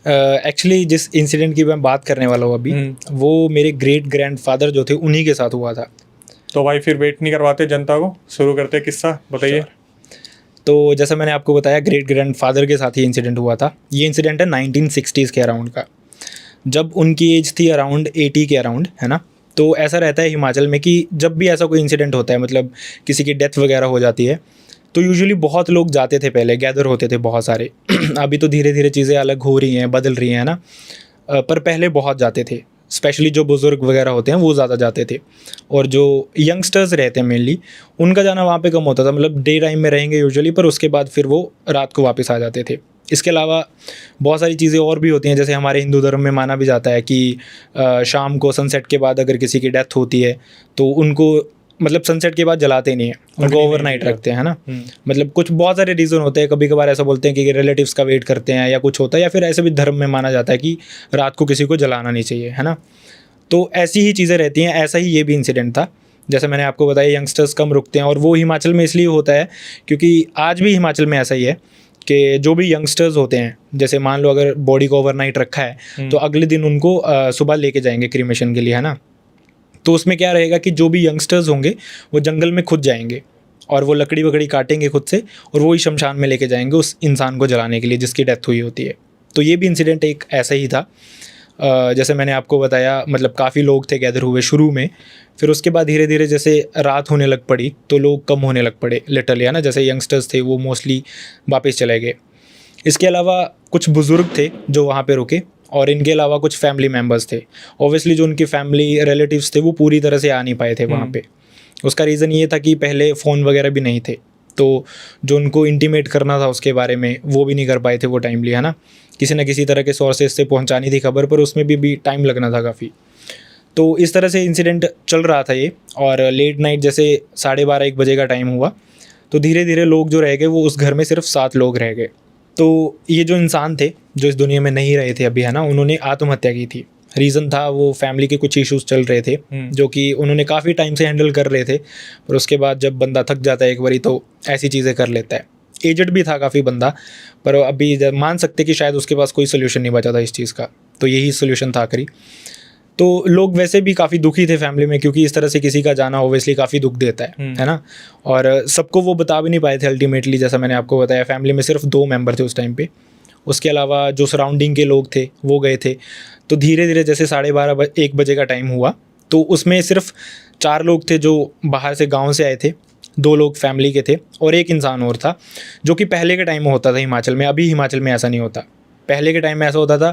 Actually जिस incident की मैं बात करने वाला हूँ अभी, वो मेरे ग्रेट ग्रैंडफादर जो थे उन्हीं के साथ हुआ था। तो भाई फिर वेट नहीं करवाते जनता को, शुरू करते किस्सा बताइए। तो जैसा मैंने आपको बताया, ग्रेट ग्रैंडफादर के साथ ही इंसिडेंट हुआ था। ये इंसिडेंट है 1960s के अराउंड का, जब उनकी एज थी अराउंड 80 के अराउंड, है ना। तो ऐसा रहता है हिमाचल में कि जब भी ऐसा कोई इंसिडेंट होता है, मतलब किसी की डेथ वगैरह हो जाती है, तो यूजुअली बहुत लोग जाते थे, पहले गैदर होते थे बहुत सारे। अभी तो धीरे धीरे चीज़ें अलग हो रही हैं, बदल रही हैं ना। पर पहले बहुत जाते थे, स्पेशली जो बुज़ुर्ग वगैरह होते हैं वो ज़्यादा जाते थे, और जो यंगस्टर्स रहते हैं मेनली, उनका जाना वहाँ पे कम होता था। मतलब डे टाइम में रहेंगे यूजुअली, पर उसके बाद फिर वो रात को वापस आ जाते थे। इसके अलावा बहुत सारी चीज़ें और भी होती हैं, जैसे हमारे हिंदू धर्म में माना भी जाता है कि शाम को सनसेट के बाद अगर किसी की डेथ होती है तो उनको, मतलब सनसेट के बाद जलाते नहीं है, उनको ओवरनाइट रखते हैं, है ना। मतलब कुछ बहुत सारे रीज़न होते हैं, कभी कभार ऐसा बोलते हैं कि रिलेटिव्स का वेट करते हैं या कुछ होता है, या फिर ऐसे भी धर्म में माना जाता है कि रात को किसी को जलाना नहीं चाहिए, है ना। तो ऐसी ही चीज़ें रहती हैं। ऐसा ही ये भी इंसिडेंट था, जैसे मैंने आपको बताया, यंगस्टर्स कम रुकते हैं, और वो हिमाचल में इसलिए होता है क्योंकि आज भी हिमाचल में ऐसा ही है कि जो भी यंगस्टर्स होते हैं, जैसे मान लो अगर बॉडी को ओवरनाइट रखा है तो अगले दिन उनको सुबह लेके जाएंगे क्रीमेशन के लिए, है ना। तो उसमें क्या रहेगा कि जो भी यंगस्टर्स होंगे वो जंगल में खुद जाएंगे और वो लकड़ी वकड़ी काटेंगे खुद से, और वो ही शमशान में लेके जाएंगे उस इंसान को जलाने के लिए जिसकी डेथ हुई होती है। तो ये भी इंसिडेंट एक ऐसा ही था। जैसे मैंने आपको बताया, मतलब काफ़ी लोग थे गैदर हुए शुरू में, फिर उसके बाद धीरे धीरे जैसे रात होने लग पड़ी तो लोग कम होने लग पड़े लिटरली, है ना। जैसे यंगस्टर्स थे वो मोस्टली वापस चले गए। इसके अलावा कुछ बुज़ुर्ग थे जो वहाँ पे रुके, और इनके अलावा कुछ फैमिली मेम्बर्स थे। ऑब्वियसली जो उनकी फैमिली रिलेटिव्स थे वो पूरी तरह से आ नहीं पाए थे वहाँ पे। उसका रीज़न ये था कि पहले फ़ोन वगैरह भी नहीं थे, तो जो उनको इंटीमेट करना था उसके बारे में वो भी नहीं कर पाए थे वो टाइमली, है ना। किसी न किसी तरह के सोर्सेज से पहुँचानी थी खबर, पर उसमें भी टाइम लगना था काफ़ी। तो इस तरह से इंसिडेंट चल रहा था ये, और लेट नाइट जैसे 12:30-1 बजे का टाइम हुआ तो धीरे धीरे लोग जो रह गए वो उस घर में सिर्फ 7 लोग रह गए। तो ये जो इंसान थे जो इस दुनिया में नहीं रहे थे अभी, है ना, उन्होंने आत्महत्या की थी। रीज़न था वो फैमिली के कुछ इश्यूज चल रहे थे जो कि उन्होंने काफ़ी टाइम से हैंडल कर रहे थे, पर उसके बाद जब बंदा थक जाता है एक बारी तो ऐसी चीज़ें कर लेता है। एजड भी था काफ़ी बंदा, पर अभी मान सकते कि शायद उसके पास कोई सोल्यूशन नहीं बचा था इस चीज़ का, तो यही सोल्यूशन था आखिरी। तो लोग वैसे भी काफ़ी दुखी थे फैमिली में, क्योंकि इस तरह से किसी का जाना ओब्वियसली काफ़ी दुख देता है ना। और सबको वो बता भी नहीं पाए थे अल्टीमेटली, जैसा मैंने आपको बताया फैमिली में सिर्फ 2 मेंबर थे उस टाइम पे। उसके अलावा जो सराउंडिंग के लोग थे वो गए थे। तो धीरे धीरे जैसे 12:30-1 बजे का टाइम हुआ तो उसमें सिर्फ 4 लोग थे जो बाहर से गाँव से आए थे, 2 लोग फैमिली के थे, और एक इंसान और था जो कि पहले के टाइम में होता था हिमाचल में। अभी हिमाचल में ऐसा नहीं होता। पहले के टाइम में ऐसा होता था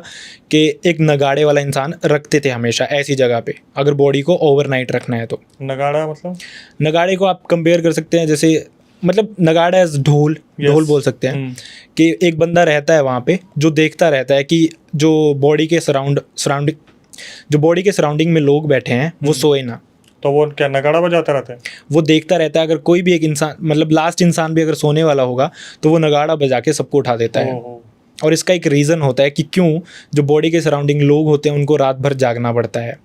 कि एक नगाड़े वाला इंसान रखते थे हमेशा ऐसी जगह पे, अगर बॉडी को ओवरनाइट रखना है तो। नगाड़ा मतलब? नगाड़े को आप कंपेयर कर सकते हैं जैसे, मतलब नगाड़ा एज ढोल, ढोल बोल सकते हैं कि एक बंदा रहता है वहाँ पे जो देखता रहता है कि जो बॉडी के सराउंडिंग में लोग बैठे हैं वो सोए ना। तो वो क्या नगाड़ा बजाता रहता है? वो देखता रहता है, अगर कोई भी एक इंसान, मतलब लास्ट इंसान भी अगर सोने वाला होगा तो वो नगाड़ा बजा के सबको उठा देता है। और इसका एक रीज़न होता है कि क्यों जो बॉडी के सराउंडिंग लोग होते हैं उनको रात भर जागना पड़ता है।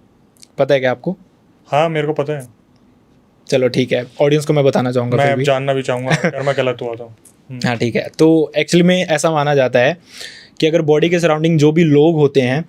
पता है क्या आपको? हाँ मेरे को पता है। चलो ठीक है, ऑडियंस को मैं बताना चाहूँगा, मैं जानना भी चाहूँगा अगर मैं गलत हुआ तो। हाँ ठीक है। तो एक्चुअली में ऐसा माना जाता है कि अगर बॉडी के सराउंडिंग जो भी लोग होते हैं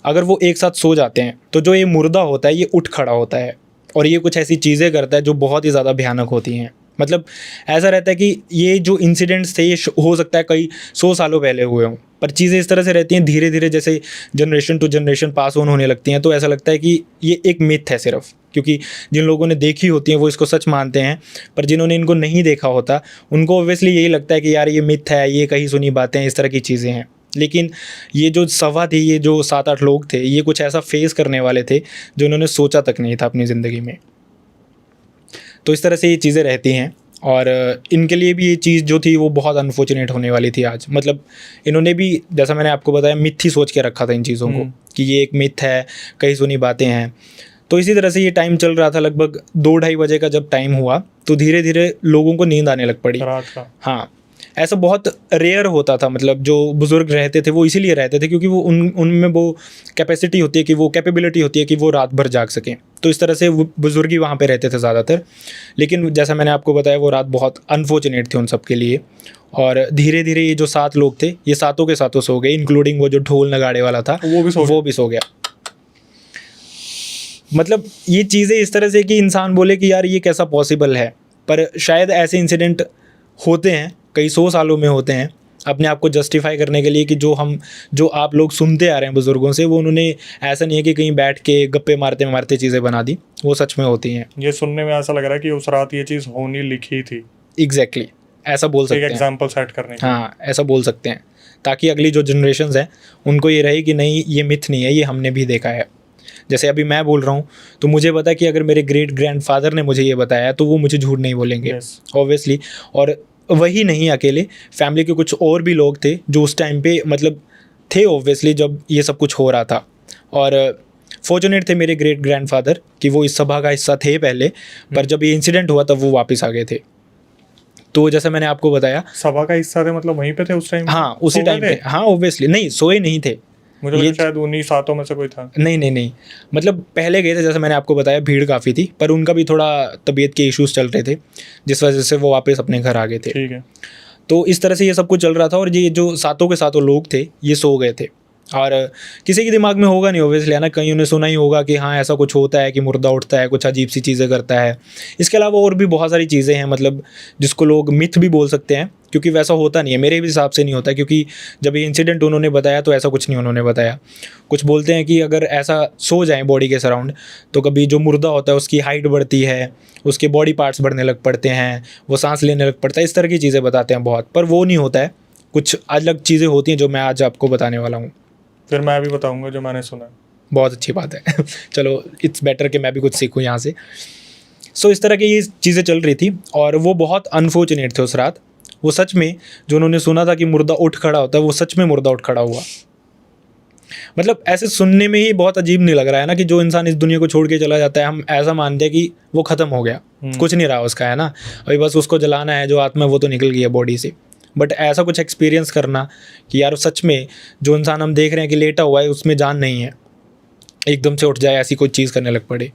अगर वो एक साथ सो जाते हैं तो जो ये मुर्दा होता है ये उठ खड़ा होता है, और ये कुछ ऐसी चीज़ें करता है जो बहुत ही ज़्यादा भयानक होती हैं। मतलब ऐसा रहता है कि ये जो इंसिडेंट्स थे ये हो सकता है कई 100 सालों पहले हुए हों, पर चीज़ें इस तरह से रहती हैं धीरे धीरे जैसे generation to generation pass on होने लगती हैं। तो ऐसा लगता है कि ये एक मिथ है सिर्फ, क्योंकि जिन लोगों ने देखी होती हैं वो इसको सच मानते हैं, पर जिन्होंने इनको नहीं देखा होता उनको ऑब्वियसली यही लगता है कि यार ये मिथ है, ये कहीं सुनी बातें, इस तरह की चीज़ें हैं। लेकिन ये जो सवा थी, ये जो 7-8 लोग थे, ये कुछ ऐसा फेस करने वाले थे जो उन्होंने सोचा तक नहीं था अपनी ज़िंदगी में। तो इस तरह से ये चीज़ें रहती हैं, और इनके लिए भी ये चीज़ जो थी वो बहुत अनफॉर्चुनेट होने वाली थी आज। मतलब इन्होंने भी, जैसा मैंने आपको बताया, मिथ ही सोच के रखा था इन चीज़ों को कि ये एक मिथ है, कहीं सुनी बातें हैं। तो इसी तरह से ये टाइम चल रहा था। लगभग 2-2:30 बजे का जब टाइम हुआ तो धीरे धीरे लोगों को नींद आने लग पड़ी। रात का? हाँ, ऐसा बहुत रेयर होता था, मतलब जो बुज़ुर्ग रहते थे वो इसीलिए रहते थे क्योंकि वो उनमें वो कैपेसिटी होती है कि वो कैपेबिलिटी होती है कि वो रात भर जाग सकें, तो इस तरह से वो बुज़ुर्ग ही वहाँ पे रहते थे ज़्यादातर। लेकिन जैसा मैंने आपको बताया वो रात बहुत अनफॉर्चुनेट थी उन सब के लिए, और धीरे धीरे ये जो 7 लोग थे ये सातों के सातों सो गए, इंक्लूडिंग वो जो ढोल नगाड़े वाला था वो भी सो गया। मतलब ये चीज़ें इस तरह से कि इंसान बोले कि यार ये कैसा पॉसिबल है, पर शायद ऐसे इंसिडेंट होते हैं, कई 100 सालों में होते हैं, अपने आप को जस्टिफाई करने के लिए कि जो आप लोग सुनते आ रहे हैं बुज़ुर्गों से, वो उन्होंने ऐसा नहीं है कि कहीं बैठ के गप्पे मारते मारते चीज़ें बना दी, वो सच में होती हैं। ये सुनने में ऐसा लग रहा है कि उस रात ये चीज़ होनी लिखी थी। एग्जैक्टली ऐसा बोल सकते हैं, एग्जाम्पल सेट करने के। हाँ ऐसा बोल सकते हैं, ताकि अगली जो जनरेशन्स हैं उनको ये रहे कि नहीं ये मिथ नहीं है, ये हमने भी देखा है। जैसे अभी मैं बोल रहा हूँ तो मुझे पता है कि अगर मेरे ग्रेट ग्रैंडफादर ने मुझे ये बताया तो वो मुझे झूठ नहीं बोलेंगे ऑब्वियसली। और वही नहीं अकेले, फैमिली के कुछ और भी लोग थे जो उस टाइम पे मतलब थे ऑब्वियसली जब ये सब कुछ हो रहा था, और फॉर्चुनेट थे मेरे ग्रेट ग्रैंडफादर कि वो इस सभा का हिस्सा थे पहले, पर जब ये इंसिडेंट हुआ तब वो वापस आ गए थे। तो जैसा मैंने आपको बताया सभा का हिस्सा थे, मतलब वहीं पे थे उस टाइम? हाँ उसी टाइम पे, हाँ ऑब्वियसली, नहीं सोए नहीं थे, मुझे लगा शायद उन्हीं सातों में से कोई था। नहीं, मतलब पहले गए थे, जैसे मैंने आपको बताया भीड़ काफ़ी थी, पर उनका भी थोड़ा तबीयत के इश्यूज चल रहे थे जिस वजह से वो वापस अपने घर आ गए थे। ठीक है। तो इस तरह से ये सब कुछ चल रहा था, और ये जो सातों के सातों लोग थे ये सो गए थे, और किसी के दिमाग में होगा नहीं ऑब्वियसली है ना, कहीं उन्हें सुना ही होगा कि हाँ ऐसा कुछ होता है कि मुर्दा उठता है, कुछ अजीब सी चीज़ें करता है। इसके अलावा और भी बहुत सारी चीज़ें हैं, मतलब जिसको लोग मिथ भी बोल सकते हैं, क्योंकि वैसा होता नहीं है, मेरे भी हिसाब से नहीं होता, क्योंकि जब ये इंसिडेंट उन्होंने बताया तो ऐसा कुछ नहीं उन्होंने बताया। कुछ बोलते हैं कि अगर ऐसा सो जाए बॉडी के सराउंड तो कभी जो मुर्दा होता है उसकी हाइट बढ़ती है, उसके बॉडी पार्ट्स बढ़ने लग पड़ते हैं, वो सांस लेने लग पड़ता है, इस तरह की चीज़ें बताते हैं बहुत, पर वो नहीं होता है, कुछ अलग चीज़ें होती हैं जो मैं आज आपको बताने वाला हूँ। फिर मैं भी बताऊंगा जो मैंने सुना। बहुत अच्छी बात है चलो इट्स बेटर कि मैं भी कुछ सीखूं यहाँ से। सो इस तरह की ये चीज़ें चल रही थी, और वो बहुत अनफॉर्चुनेट थे उस रात। वो सच में जो उन्होंने सुना था कि मुर्दा उठ खड़ा होता है, वो सच में मुर्दा उठ खड़ा हुआ। मतलब ऐसे सुनने में ही बहुत अजीब नहीं लग रहा है ना, कि जो इंसान इस दुनिया को छोड़ के चला जाता है हम ऐसा मानते हैं कि वो ख़त्म हो गया, कुछ नहीं रहा उसका, है ना, अभी बस उसको जलाना है, जो आत्मा वो तो निकल गई है बॉडी से। बट ऐसा कुछ एक्सपीरियंस करना कि यार सच में जो इंसान हम देख रहे हैं कि लेटा हुआ है उसमें जान नहीं है, एकदम से उठ जाए, ऐसी कोई चीज़ करने लग पड़े।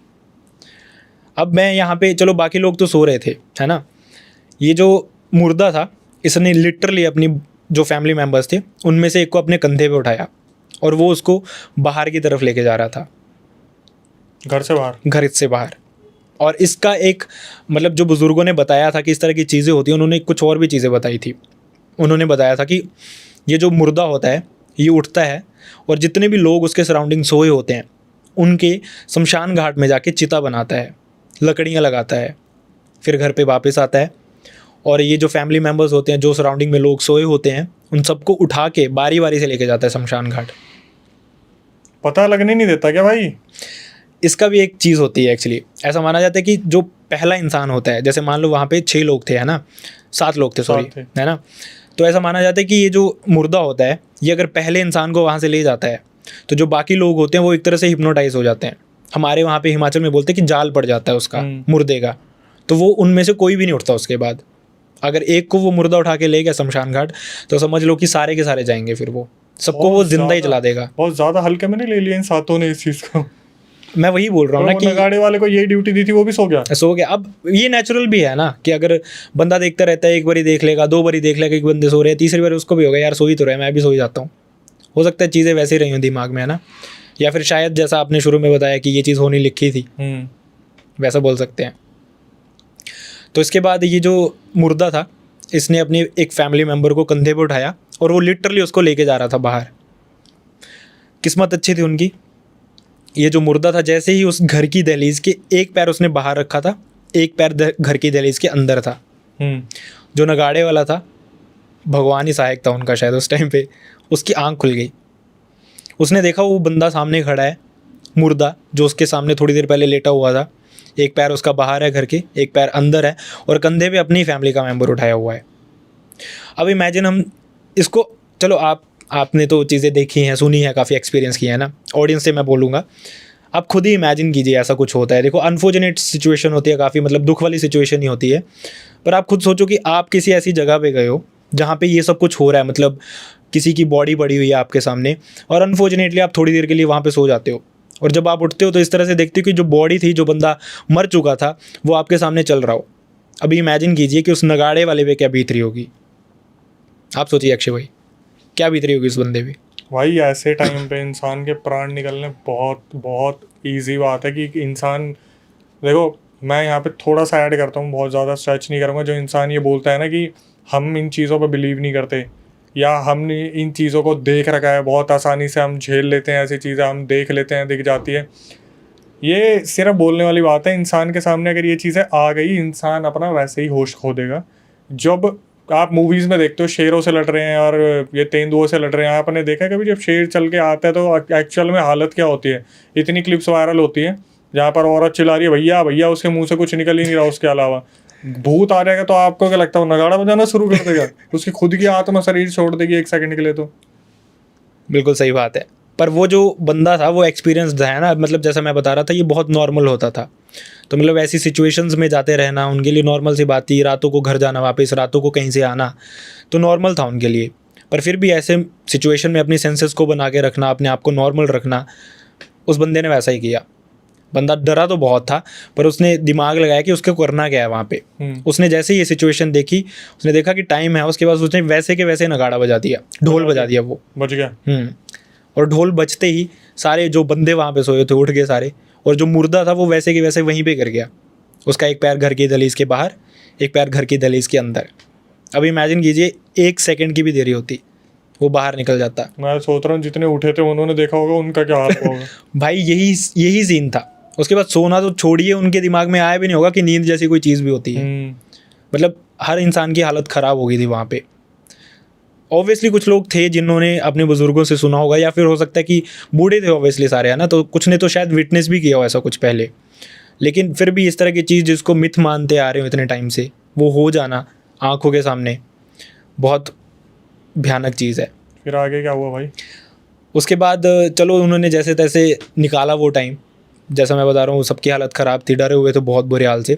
अब मैं यहाँ पे, चलो बाकी लोग तो सो रहे थे, है ना, ये जो मुर्दा था इसने लिटरली अपनी जो फैमिली मेम्बर्स थे उनमें से एक को अपने कंधे पे उठाया और वो उसको बाहर की तरफ लेके जा रहा था, घर से बाहर। और इसका एक मतलब जो बुज़ुर्गों ने बताया था कि इस तरह की चीज़ें होती हैं, उन्होंने कुछ और भी चीज़ें बताई थी। उन्होंने बताया था कि ये जो मुर्दा होता है ये उठता है और जितने भी लोग उसके सराउंडिंग सोए होते हैं उनके शमशान घाट में जाके चिता बनाता है, लकड़ियाँ लगाता है, फिर घर पे वापस आता है, और ये जो फैमिली मेम्बर्स होते हैं, जो सराउंडिंग में लोग सोए होते हैं, उन सबको उठा के बारी बारी से लेके जाता है शमशान घाट। पता लगने नहीं देता क्या भाई? इसका भी एक चीज़ होती है एक्चुअली, ऐसा माना जाता है कि जो पहला इंसान होता है, जैसे मान लो वहाँ पे 6 लोग थे, है ना, 7 लोग थे, सॉरी, है ना, तो ऐसा माना जाता है कि ये जो मुर्दा होता है ये अगर पहले इंसान को वहाँ से ले जाता है तो जो बाकी लोग होते हैं वो एक तरह से हिप्नोटाइज हो जाते हैं। हमारे वहाँ पे हिमाचल में बोलते हैं कि जाल पड़ जाता है उसका, मुर्दे का, तो वो उनमें से कोई भी नहीं उठता उसके बाद। अगर एक को वो मुर्दा उठा के ले गया शमशान घाट तो समझ लो कि सारे के सारे जाएंगे, फिर वो सबको वो जिंदा ही जला देगा। बहुत ज़्यादा हल्के में नहीं ले लिया इन सातों ने इस चीज़ को। मैं वही बोल रहा हूँ ना कि नगाड़े वाले को यही ड्यूटी दी थी, वो भी सो गया। अब ये नेचुरल भी है ना कि अगर बंदा देखता रहता है, एक बारी देख लेगा, 2 बारी देख लेगा, एक बंदे सो रहे हैं, तीसरी बार उसको भी होगा यार सो ही तो रहे, मैं भी सो ही जाता हूँ। हो सकता है चीज़ें वैसे ही रही हों दिमाग में, है ना, या फिर शायद जैसा आपने शुरू में बताया कि ये चीज़ होनी लिखी थी, वैसा बोल सकते हैं। तो इसके बाद ये जो मुर्दा था इसने अपने एक फैमिली मेम्बर को कंधे पर उठाया और वो लिटरली उसको लेके जा रहा था बाहर। किस्मत अच्छी थी उनकी, ये जो मुर्दा था जैसे ही उस घर की दहलीज के एक पैर उसने बाहर रखा था, एक पैर घर की दहलीज के अंदर था। जो नगाड़े वाला था भगवान ही सहायक था उनका शायद उस टाइम पे, उसकी आंख खुल गई। उसने देखा वो बंदा सामने खड़ा है, मुर्दा जो उसके सामने थोड़ी देर पहले लेटा हुआ था, एक पैर उसका बाहर है घर के, एक पैर अंदर है, और कंधे पे अपनी फैमिली का मेंबर उठाया हुआ है। अब इमेजिन हम इसको, चलो आपने तो चीज़ें देखी हैं, सुनी है, काफ़ी एक्सपीरियंस किया है ना, ऑडियंस से मैं बोलूँगा आप खुद ही इमेजिन कीजिए ऐसा कुछ होता है। देखो अनफॉर्चुनेट सिचुएशन होती है, काफ़ी मतलब दुख वाली सिचुएशन ही होती है, पर आप खुद सोचो कि आप किसी ऐसी जगह पे गए हो जहाँ पे ये सब कुछ हो रहा है, मतलब किसी की बॉडी पड़ी हुई है आपके सामने और अनफॉर्चुनेटली आप थोड़ी देर के लिए वहाँ पे सो जाते हो, और जब आप उठते हो तो इस तरह से देखते हो कि जो बॉडी थी, जो बंदा मर चुका था, वो आपके सामने चल रहा हो। अभी इमेजिन कीजिए कि उस नगाड़े वाले पे क्या बीत रही होगी। आप सोचिए अक्षय भाई, क्या बीत रही होगी उस बंदे पे। भाई ऐसे टाइम पे इंसान के प्राण निकलने बहुत बहुत ईजी बात है कि इंसान, देखो मैं यहाँ पे थोड़ा सा ऐड करता हूँ, बहुत ज़्यादा स्ट्रेच नहीं करूँगा। जो इंसान ये बोलता है ना कि हम इन चीज़ों पर बिलीव नहीं करते, या हमने इन चीज़ों को देख रखा है, बहुत आसानी से हम झेल लेते हैं, ऐसी चीज़ें हम देख लेते हैं, दिख जाती है, ये सिर्फ बोलने वाली बात है। इंसान के सामने अगर ये चीज़ें आ गई, इंसान अपना वैसे ही होश खो देगा। जब आप मूवीज़ में देखते हो शेरों से लड़ रहे हैं और ये तेंदुओं से लड़ रहे हैं, आपने देखा है कभी जब शेर चल के आता है तो एक्चुअल में हालत क्या होती है? इतनी क्लिप्स वायरल होती है जहाँ पर औरत चिल्ला रही है भैया भैया, उसके मुंह से कुछ निकल ही नहीं रहा उसके अलावा। भूत आ जाएगा तो आपको क्या लगता है वो नगाड़ा बजाना शुरू कर देगा? उसकी खुद की आत्मा शरीर छोड़ देगी 1 सेकंड के लिए। तो बिल्कुल सही बात है, पर वो जो बंदा था वो एक्सपीरियंस्ड है ना, मतलब जैसा मैं बता रहा था, ये बहुत नॉर्मल होता था। तो मतलब ऐसी सिचुएशंस में जाते रहना उनके लिए नॉर्मल सी बात थी। रातों को घर जाना, वापस रातों को कहीं से आना, तो नॉर्मल था उनके लिए। पर फिर भी ऐसे सिचुएशन में अपनी सेंसेस को बना के रखना, अपने आप को नॉर्मल रखना, उस बंदे ने वैसा ही किया। बंदा डरा तो बहुत था, पर उसने दिमाग लगाया कि उसको करना क्या है वहाँ पे। उसने जैसे ही ये सिचुएशन देखी, उसने देखा कि टाइम है, उसके बाद उसने वैसे के वैसे नगाड़ा बजा दिया, ढोल बजा दिया, वो बच गया। और ढोल बजते ही सारे जो बंदे वहाँ पे सोए थे उठ गए सारे, और जो मुर्दा था वो वैसे के वैसे वहीं पे गिर गया। उसका एक पैर घर की दहलीज के बाहर, एक पैर घर की दहलीज के अंदर। अब इमेजिन कीजिए 1 सेकंड की भी देरी होती, वो बाहर निकल जाता। मैं सोच रहा हूँ जितने उठे थे उन्होंने देखा होगा उनका क्या हाल होगा। भाई यही सीन था। उसके बाद सोना तो छोड़िए, उनके दिमाग में आया भी नहीं होगा कि नींद जैसी कोई चीज़ भी होती है। मतलब हर इंसान की हालत ख़राब हो गई थी वहाँ पे। ऑब्वियसली कुछ लोग थे जिन्होंने अपने बुजुर्गों से सुना होगा, या फिर हो सकता है कि बूढ़े थे ऑब्वियसली सारे, है ना, तो कुछ ने तो शायद विटनेस भी किया हो ऐसा कुछ पहले। लेकिन फिर भी इस तरह की चीज़ जिसको मिथ मानते आ रहे हो इतने टाइम से, वो हो जाना आंखों के सामने, बहुत भयानक चीज़ है। फिर आगे क्या हुआ भाई? उसके बाद चलो उन्होंने जैसे तैसे निकाला वो टाइम। जैसा मैं बता रहा हूँ सबकी हालत ख़राब थी, डरे हुए थे बहुत बुरे हाल से,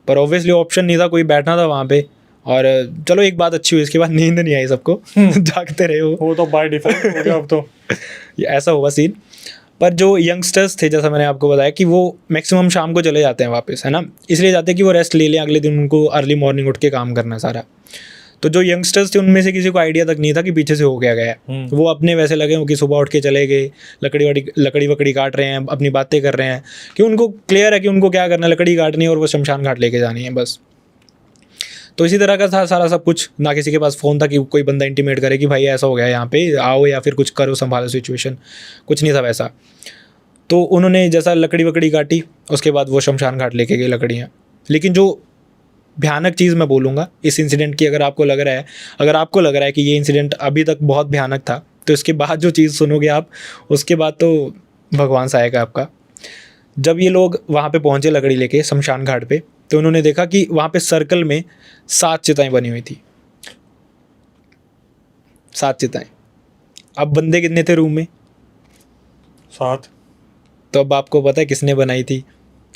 पर ऑब्वियसली ऑप्शन नहीं था, कोई बैठना था वहाँ पे। और चलो एक बात अच्छी हुई, इसके बाद नींद नहीं आई सबको। जागते रहे वो तो बाय डिफॉल्ट हो गया अब तो। ये ऐसा हुआ सीन। पर जो यंगस्टर्स थे, जैसा मैंने आपको बताया कि वो मैक्सिमम शाम को चले जाते हैं वापस, है ना, इसलिए जाते हैं कि वो रेस्ट ले लें, अगले दिन उनको अर्ली मॉर्निंग उठ के काम करना सारा। तो जो यंगस्टर्स थे उनमें से किसी को आइडिया तक नहीं था कि पीछे से हो गया गया। वो अपने वैसे लगे हो कि सुबह उठ के चले गए, लकड़ी वकड़ी काट रहे हैं, अपनी बातें कर रहे हैं, कि उनको क्लियर है कि उनको क्या करना है, लकड़ी काटनी है और वो शमशान घाट लेके जानी है बस। तो इसी तरह का था सारा सब कुछ। ना किसी के पास फ़ोन था कि कोई बंदा इंटीमेट करे कि भाई ऐसा हो गया यहाँ पे आओ, या फिर कुछ करो, संभालो सिचुएशन, कुछ नहीं था वैसा। तो उन्होंने जैसा लकड़ी वकड़ी काटी, उसके बाद वो शमशान घाट लेके गए लकड़ियाँ। लेकिन जो भयानक चीज़ मैं बोलूँगा इस इंसिडेंट की, अगर आपको लग रहा है कि ये इंसिडेंट अभी तक बहुत भयानक था, तो इसके बाद जो चीज़ सुनोगे आप, उसके बाद तो भगवान सा आएगा आपका। जब ये लोग वहाँ पे पहुँचे लकड़ी लेके शमशान घाट पे, तो उन्होंने देखा कि वहाँ पे सर्कल में 7 चिताएँ बनी हुई थी। 7 चिताएँ। अब बंदे कितने थे रूम में? 7। तो अब आपको पता है किसने बनाई थी,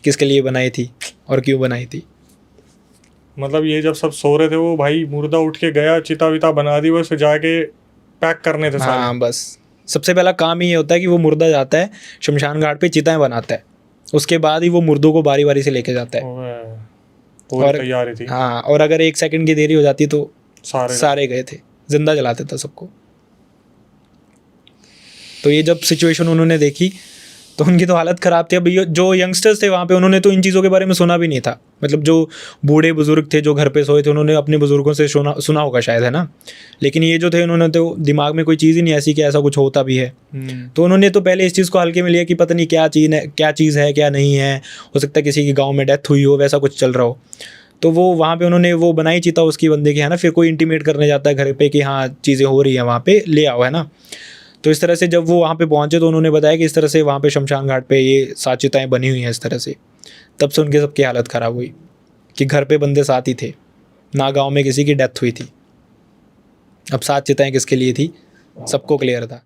किसके लिए बनाई थी और क्यों बनाई थी? मतलब ये जब सब सो रहे थे, वो भाई मुर्दा उठ के गया, चिता विता बना दी, बस जाके पैक करने थे सारे। हाँ, बस सबसे पहला काम ही ये होता है कि वो मुर्दा जाता है शमशान घाट पे, चिताएँ बनाता है, उसके बाद ही वो मुर्दों को बारी बारी से लेके जाता है। और तैयारी थी। हाँ, और अगर 1 सेकंड की देरी हो जाती तो सारे गए थे, जिंदा जलाते था सबको। तो ये जब सिचुएशन उन्होंने देखी तो उनकी तो हालत ख़राब थी। अब जो यंगस्टर्स थे वहाँ पे, उन्होंने तो इन चीज़ों के बारे में सुना भी नहीं था। मतलब जो बूढ़े बुजुर्ग थे जो घर पे सोए थे, उन्होंने अपने बुजुर्गों से सुना होगा शायद, है ना। लेकिन ये जो थे, उन्होंने तो दिमाग में कोई चीज़ ही नहीं ऐसी कि ऐसा कुछ होता भी है। तो उन्होंने तो पहले इस चीज़ को हल्के में लिया कि पता नहीं क्या चीज़ है क्या नहीं है, हो सकता है किसी की गाँव में डेथ हुई हो, वैसा कुछ चल रहा हो। तो वो वहाँ पे उन्होंने वो बनाई चिता उसकी बंदे की, है ना। फिर कोई इंटीमेट करने जाता है घर पे कि हाँ चीज़ें हो रही हैं वहाँ पे, ले आओ, है ना। तो इस तरह से जब वो वहाँ पे पहुँचे तो उन्होंने बताया कि इस तरह से वहाँ पे शमशान घाट पे ये 7 चिताएँ बनी हुई हैं इस तरह से। तब से उनके सबकी हालत ख़राब हुई कि घर पे बंदे 7 ही थे, ना गाँव में किसी की डेथ हुई थी। अब 7 चिताएँ किसके लिए थी सबको क्लियर था।